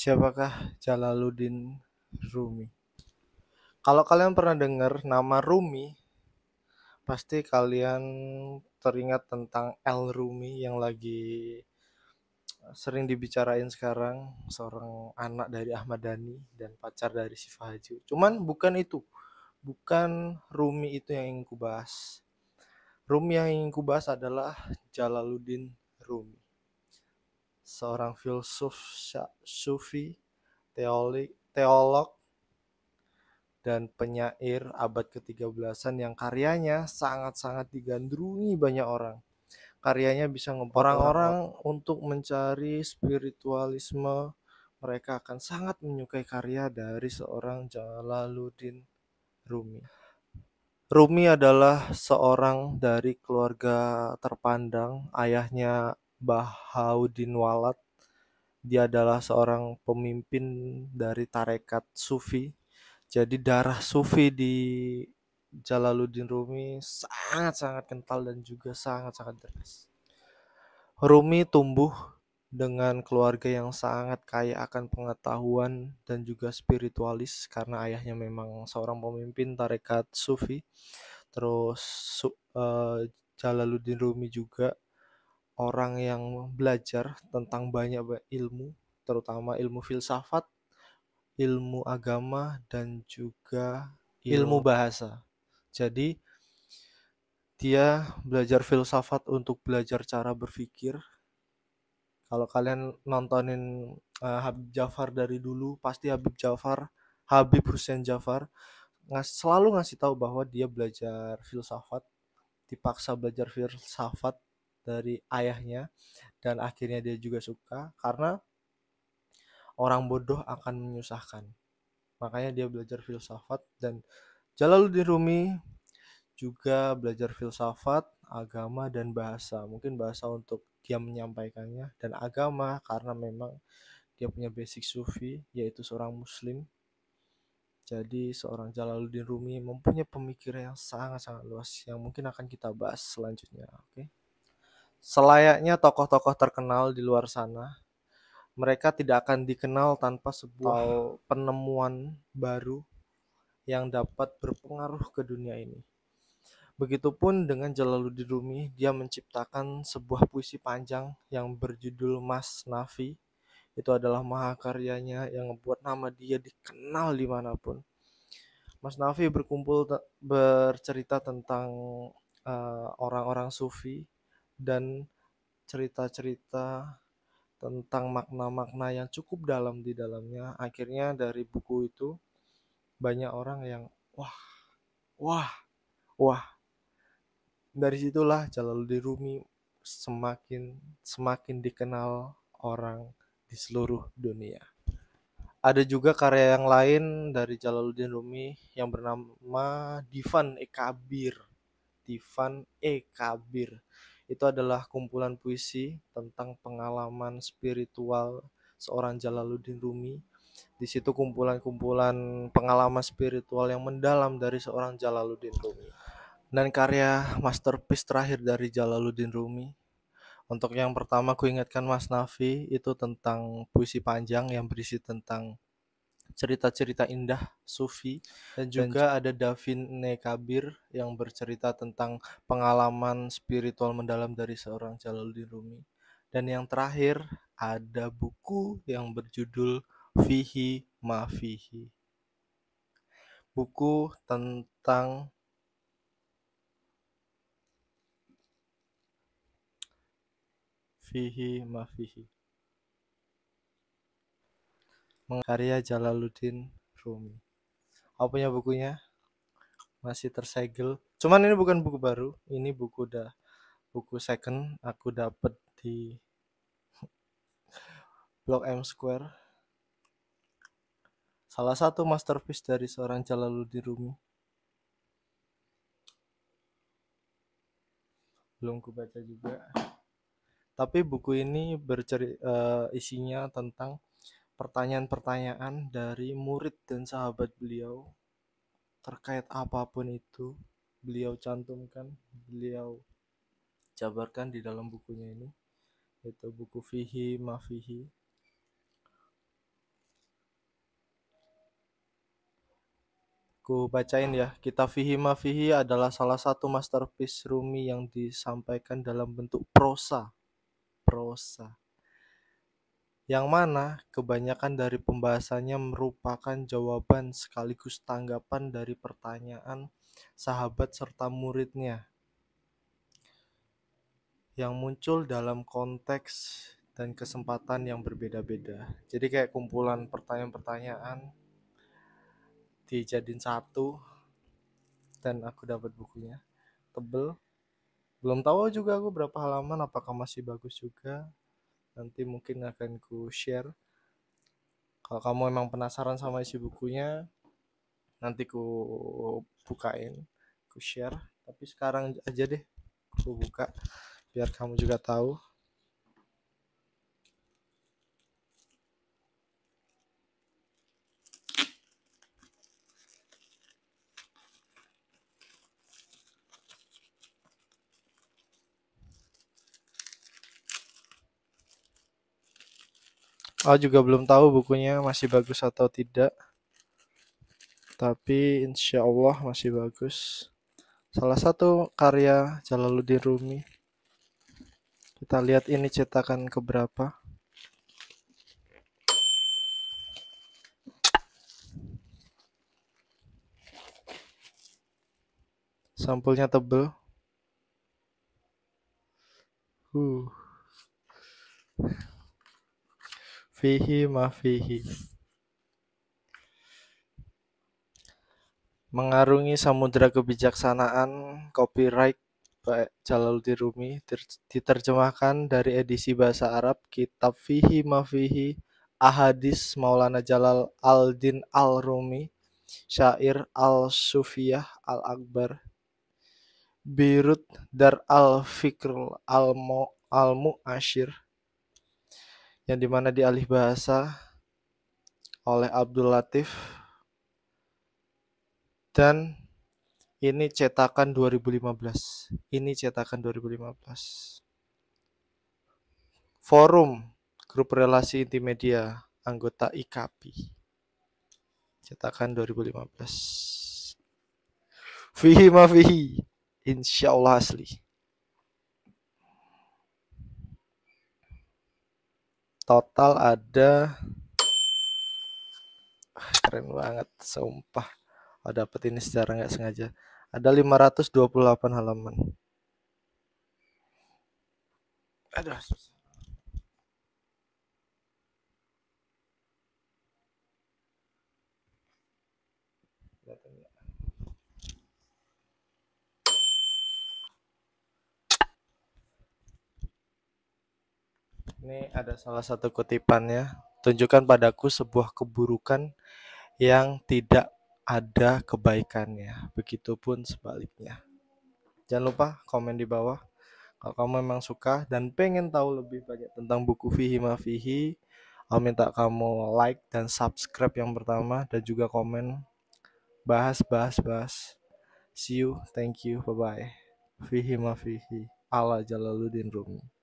Siapakah Jalaluddin Rumi? Kalau kalian pernah dengar nama Rumi, pasti kalian teringat tentang El Rumi yang lagi sering dibicarain sekarang, seorang anak dari Ahmad Dhani dan pacar dari Syifa Haju. Cuman bukan itu, bukan Rumi itu yang ingin kubahas. Rumi yang ingin kubahas adalah Jalaluddin Rumi, seorang filsuf sufi, teolog, dan penyair abad ke-13-an yang karyanya sangat-sangat digandrungi banyak orang. Karyanya bisa ngebuat orang-orang untuk mencari spiritualisme. Mereka akan sangat menyukai karya dari seorang Jalaluddin Rumi. Rumi adalah seorang dari keluarga terpandang. Ayahnya Bahauddin Walad. Dia adalah seorang pemimpin dari tarekat Sufi. Jadi darah Sufi di Jalaluddin Rumi sangat-sangat kental dan juga sangat-sangat deras. Rumi tumbuh dengan keluarga yang sangat kaya akan pengetahuan dan juga spiritualis karena ayahnya memang seorang pemimpin tarekat Sufi. Terus Jalaluddin Rumi juga orang yang belajar tentang banyak ilmu, terutama ilmu filsafat, ilmu agama, dan juga ilmu bahasa. Jadi dia belajar filsafat untuk belajar cara berpikir. Kalau kalian nontonin Habib Jafar dari dulu, pasti Habib Hussein Jafar selalu ngasih tahu bahwa dia belajar filsafat, dipaksa belajar filsafat dari ayahnya, dan akhirnya dia juga suka karena orang bodoh akan menyusahkan. Makanya dia belajar filsafat. Dan Jalaluddin Rumi juga belajar filsafat, agama, dan bahasa. Mungkin bahasa untuk dia menyampaikannya, dan agama karena memang dia punya basic sufi, yaitu seorang muslim. Jadi seorang Jalaluddin Rumi mempunyai pemikiran yang sangat-sangat luas yang mungkin akan kita bahas selanjutnya. Oke. Selayaknya tokoh-tokoh terkenal di luar sana, mereka tidak akan dikenal tanpa sebuah penemuan baru yang dapat berpengaruh ke dunia ini. Begitupun dengan Jalaluddin Rumi, dia menciptakan sebuah puisi panjang yang berjudul Masnavi. Itu adalah mahakaryanya yang membuat nama dia dikenal dimanapun. Masnavi bercerita tentang orang-orang sufi dan cerita-cerita tentang makna-makna yang cukup dalam di dalamnya. Akhirnya dari buku itu banyak orang yang wah, wah, wah. Dari situlah Jalaluddin Rumi semakin dikenal orang di seluruh dunia. Ada juga karya yang lain dari Jalaluddin Rumi yang bernama Divan e Kabir. Divan e Kabir. Itu adalah kumpulan puisi tentang pengalaman spiritual seorang Jalaluddin Rumi. Di situ kumpulan-kumpulan pengalaman spiritual yang mendalam dari seorang Jalaluddin Rumi. Dan karya masterpiece terakhir dari Jalaluddin Rumi. Untuk yang pertama ku ingatkan Mas Nafi, itu tentang puisi panjang yang berisi tentang cerita-cerita indah sufi, dan juga ada Davin Kabir yang bercerita tentang pengalaman spiritual mendalam dari seorang Jalaluddin Rumi. Dan yang terakhir ada buku yang berjudul Fihi Ma Fihi. Buku tentang Fihi Ma Fihi, karya Jalaluddin Rumi. Aku punya bukunya, masih tersegel. Cuman ini bukan buku baru, ini buku second. Aku dapat di Blok M Square. Salah satu masterpiece dari seorang Jalaluddin Rumi. Belum kubaca juga. Tapi buku ini isinya tentang pertanyaan-pertanyaan dari murid dan sahabat beliau terkait apapun itu. Beliau cantumkan, beliau jabarkan di dalam bukunya ini, yaitu buku Fihi Ma Fihi. Aku bacain ya. Kitab Fihi Ma Fihi adalah salah satu masterpiece Rumi yang disampaikan dalam bentuk prosa. Yang mana kebanyakan dari pembahasannya merupakan jawaban sekaligus tanggapan dari pertanyaan sahabat serta muridnya yang muncul dalam konteks dan kesempatan yang berbeda-beda. Jadi kayak kumpulan pertanyaan-pertanyaan dijadiin satu, dan aku dapat bukunya. Tebel. Belum tahu juga aku berapa halaman, apakah masih bagus juga. Nanti mungkin akan ku share. Kalau kamu emang penasaran sama isi bukunya, nanti ku bukain, ku share. Tapi sekarang aja deh ku buka biar kamu juga tahu. Aku juga belum tahu bukunya masih bagus atau tidak, tapi insya Allah masih bagus. Salah satu karya Jalaluddin Rumi. Kita lihat ini cetakan keberapa. Sampulnya tebel. Fihi ma fihi. Mengarungi samudra kebijaksanaan. Copyright Pak Jalaluddin Rumi. Diterjemahkan dari edisi bahasa Arab Kitab Fihi ma fihi Ahadis Maulana Jalal al-Din al-Rumi, Syair al-Sufiyah al-Akbar, Beirut Dar al-Fikr al-Mu'asyir, yang dimana dialih bahasa oleh Abdul Latif, dan ini cetakan 2015. Ini cetakan 2015. Forum Grup Relasi Intimedia anggota IKAPI. Cetakan 2015. Fihi ma fihi. Insyaallah asli. Total ada, keren banget, sumpah. Dapat ini secara nggak sengaja. Ada 528 halaman. Aduh. Ini ada salah satu kutipannya. Tunjukkan padaku sebuah keburukan yang tidak ada kebaikannya. Begitupun sebaliknya. Jangan lupa komen di bawah kalau kamu memang suka dan pengen tahu lebih banyak tentang buku Fihi Ma Fihi. Aku minta kamu like dan subscribe yang pertama, dan juga komen. Bahas. See you, thank you, bye bye. Fihi Ma Fihi ala Jalaluddin Rumi.